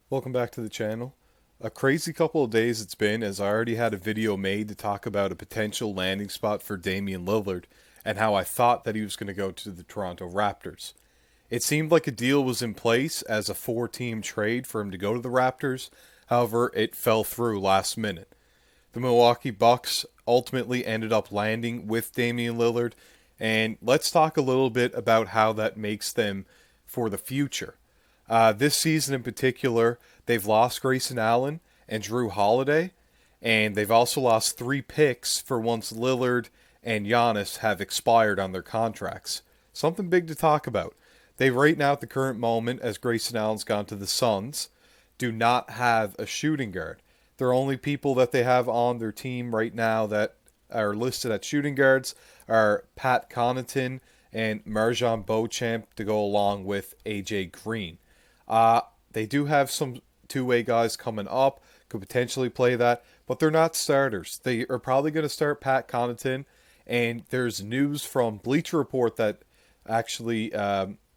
Welcome back to the channel. A crazy couple of days it's been, as I already had a video made to talk about a potential landing spot for Damian Lillard and how I thought that he was going to go to the Toronto Raptors. It seemed like a deal was in place as a four-team trade for him to go to the Raptors. However, it fell through last minute. The Milwaukee Bucks ultimately ended up landing with Damian Lillard, and let's talk a little bit about how that makes them for the future. This season in particular, they've lost Grayson Allen and Drew Holiday, and they've also lost three picks for once Lillard and Giannis have expired on their contracts. Something big to talk about. They right now at the current moment, as Grayson Allen's gone to the Suns, do not have a shooting guard. The only people that they have on their team right now that are listed at shooting guards are Pat Connaughton and Marjan Beauchamp to go along with AJ Green. They do have some two-way guys coming up, could potentially play that, but they're not starters. They are probably going to start Pat Connaughton, and there's news from Bleacher Report that actually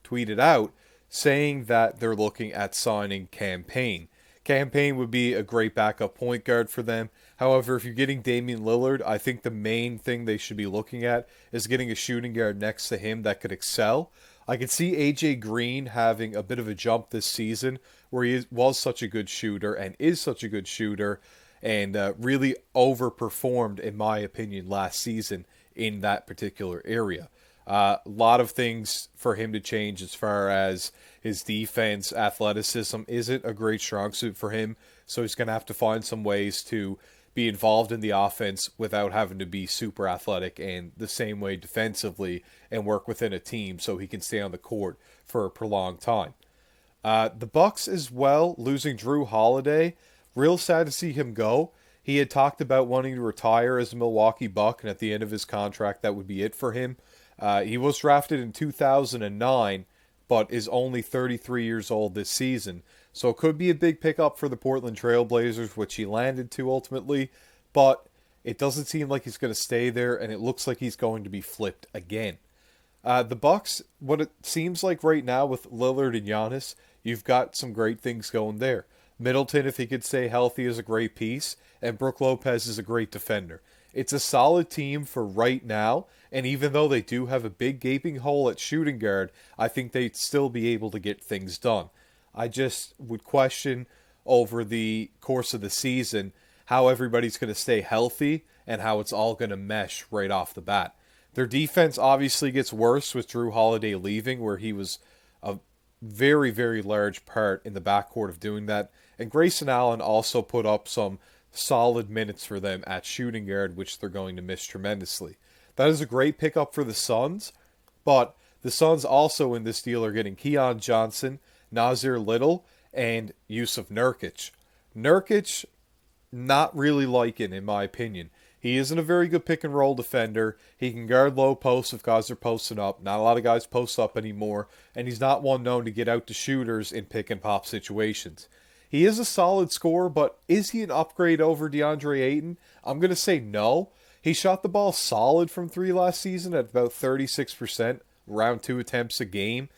tweeted out saying that they're looking at signing Campaign. Campaign would be a great backup point guard for them. However, if you're getting Damian Lillard, I think the main thing they should be looking at is getting a shooting guard next to him that could excel. I could see AJ Green having a bit of a jump this season where was such a good shooter and is such a good shooter and really overperformed, in my opinion, last season in that particular area. A lot of things for him to change as far as his defense, athleticism isn't a great strong suit for him, so he's going to have to find some ways to be involved in the offense without having to be super athletic and the same way defensively and work within a team so he can stay on the court for a prolonged time. The Bucks as well, losing Drew Holiday, real sad to see him go. He had talked about wanting to retire as a Milwaukee Buck, and at the end of his contract, that would be it for him. He was drafted in 2009, but is only 33 years old this season. So it could be a big pickup for the Portland Trailblazers, which he landed to ultimately, but it doesn't seem like he's going to stay there, and it looks like he's going to be flipped again. The Bucks, what it seems like right now with Lillard and Giannis, you've got some great things going there. Middleton, if he could stay healthy, is a great piece, and Brook Lopez is a great defender. It's a solid team for right now, and even though they do have a big gaping hole at shooting guard, I think they'd still be able to get things done. I just would question over the course of the season how everybody's going to stay healthy and how it's all going to mesh right off the bat. Their defense obviously gets worse with Drew Holiday leaving, where he was a very, very large part in the backcourt of doing that. And Grayson Allen also put up some solid minutes for them at shooting guard, which they're going to miss tremendously. That is a great pickup for the Suns, but the Suns also in this deal are getting Keon Johnson, Nasir Little, and Yusuf Nurkic. Nurkic, not really liking, in my opinion. He isn't a very good pick and roll defender. He can guard low posts if guys are posting up. Not a lot of guys post up anymore, and he's not one known to get out to shooters in pick and pop situations. He is a solid scorer, but is he an upgrade over DeAndre Ayton? I'm going to say no. He shot the ball solid from three last season at about 36%, around 2 attempts a game.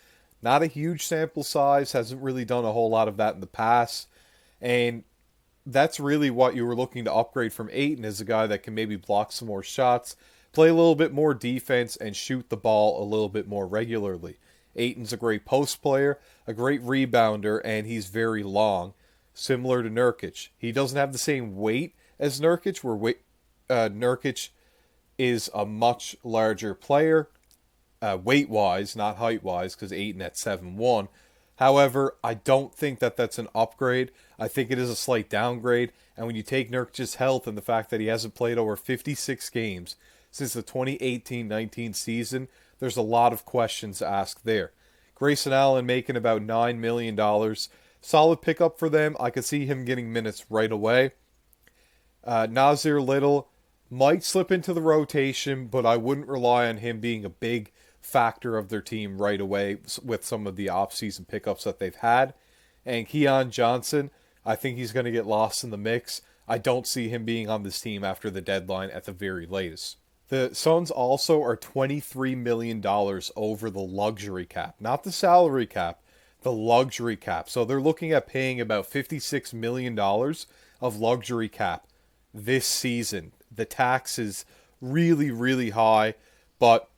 Not a huge sample size, hasn't really done a whole lot of that in the past. And that's really what you were looking to upgrade from Ayton, as a guy that can maybe block some more shots, play a little bit more defense, and shoot the ball a little bit more regularly. Ayton's a great post player, a great rebounder, and he's very long, similar to Nurkic. He doesn't have the same weight as Nurkic, where Nurkic is a much larger player, weight-wise, not height-wise, because Ayton at 7'1". However, I don't think that that's an upgrade. I think it is a slight downgrade. And when you take Nurkic's health and the fact that he hasn't played over 56 games since the 2018-19 season, there's a lot of questions to ask there. Grayson Allen making about $9 million. Solid pickup for them. I could see him getting minutes right away. Nasir Little might slip into the rotation, but I wouldn't rely on him being a big factor of their team right away with some of the offseason pickups that they've had. And Keon Johnson, I think he's going to get lost in the mix. I don't see him being on this team after the deadline at the very latest. The Suns also are $23 million over the luxury cap, not the salary cap, the luxury cap. So they're looking at paying about $56 million of luxury cap this season. The tax is really, really high, but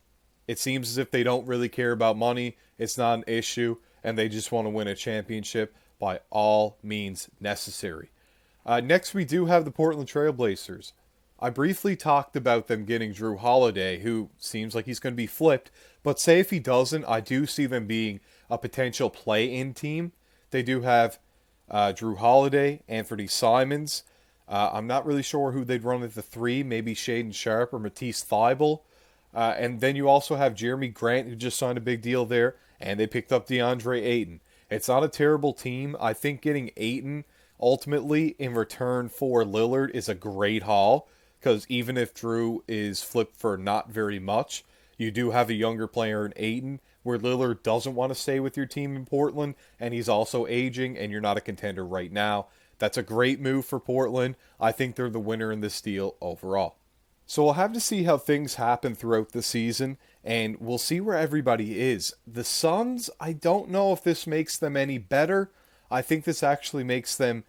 it seems as if they don't really care about money. It's not an issue, and they just want to win a championship by all means necessary. Next, we do have the Portland Trail Blazers. I briefly talked about them getting Drew Holiday, who seems like he's going to be flipped. But say if he doesn't, I do see them being a potential play-in team. They do have Drew Holiday, Anthony Simons. I'm not really sure who they'd run at the 3. Maybe Shaden Sharp or Matisse Thybulle. And then you also have Jeremy Grant, who just signed a big deal there. And they picked up DeAndre Ayton. It's not a terrible team. I think getting Ayton ultimately in return for Lillard is a great haul. Because even if Drew is flipped for not very much, you do have a younger player in Ayton, where Lillard doesn't want to stay with your team in Portland, and he's also aging, and you're not a contender right now. That's a great move for Portland. I think they're the winner in this deal overall. So we'll have to see how things happen throughout the season, and we'll see where everybody is. The Suns, I don't know if this makes them any better. I think this actually makes them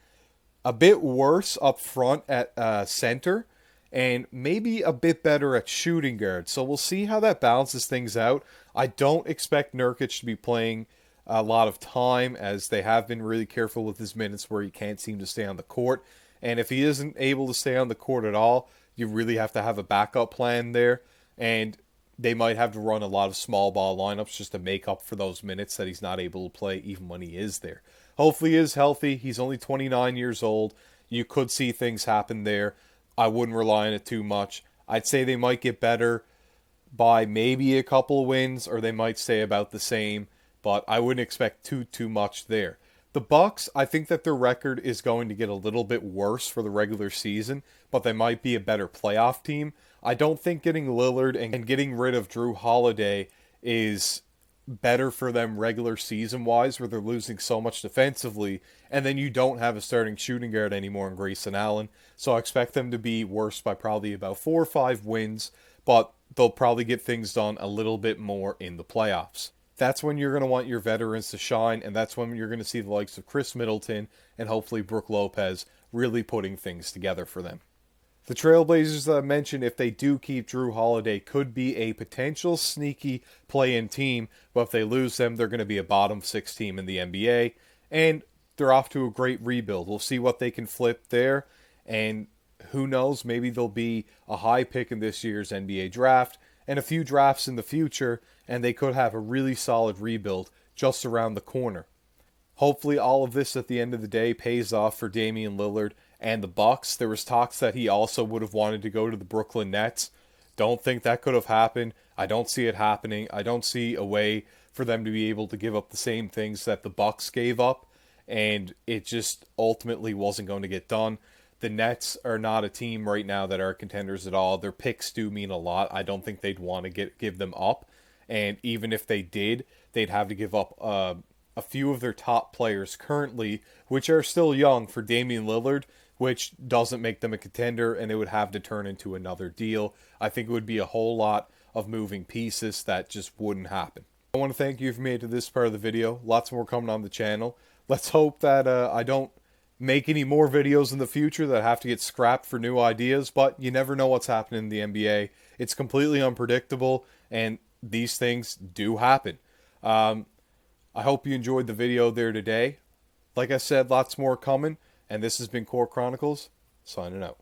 a bit worse up front at center, and maybe a bit better at shooting guard. So we'll see how that balances things out. I don't expect Nurkic to be playing a lot of time, as they have been really careful with his minutes where he can't seem to stay on the court. And if he isn't able to stay on the court at all, you really have to have a backup plan there. And they might have to run a lot of small ball lineups just to make up for those minutes that he's not able to play even when he is there. Hopefully he is healthy. He's only 29 years old. You could see things happen there. I wouldn't rely on it too much. I'd say they might get better by maybe a couple of wins, or they might stay about the same, but I wouldn't expect too much there. The Bucks, I think that their record is going to get a little bit worse for the regular season, but they might be a better playoff team. I don't think getting Lillard and getting rid of Drew Holiday is better for them regular season-wise, where they're losing so much defensively, and then you don't have a starting shooting guard anymore in Grayson Allen. So I expect them to be worse by probably about 4 or 5 wins, but they'll probably get things done a little bit more in the playoffs. That's when you're going to want your veterans to shine, and that's when you're going to see the likes of Chris Middleton and hopefully Brook Lopez really putting things together for them. The Trailblazers that I mentioned, if they do keep Drew Holiday, could be a potential sneaky play-in team, but if they lose them, they're going to be a bottom 6 team in the NBA, and they're off to a great rebuild. We'll see what they can flip there, and who knows, maybe they'll be a high pick in this year's NBA draft, and a few drafts in the future, and they could have a really solid rebuild just around the corner. Hopefully all of this at the end of the day pays off for Damian Lillard and the Bucks. There was talks that he also would have wanted to go to the Brooklyn Nets. Don't think that could have happened. I don't see it happening. I don't see a way for them to be able to give up the same things that the Bucks gave up, and it just ultimately wasn't going to get done. The Nets are not a team right now that are contenders at all. Their picks do mean a lot. I don't think they'd want to give them up, and even if they did, they'd have to give up a few of their top players currently, which are still young, for Damian Lillard, which doesn't make them a contender, and it would have to turn into another deal. I think it would be a whole lot of moving pieces that just wouldn't happen. I want to thank you for made it to this part of the video. Lots more coming on the channel. Let's hope that I don't make any more videos in the future that have to get scrapped for new ideas, but you never know what's happening in the NBA. It's completely unpredictable, and these things do happen. I hope you enjoyed the video there today. Like I said, lots more coming, and this has been Core Chronicles, signing out.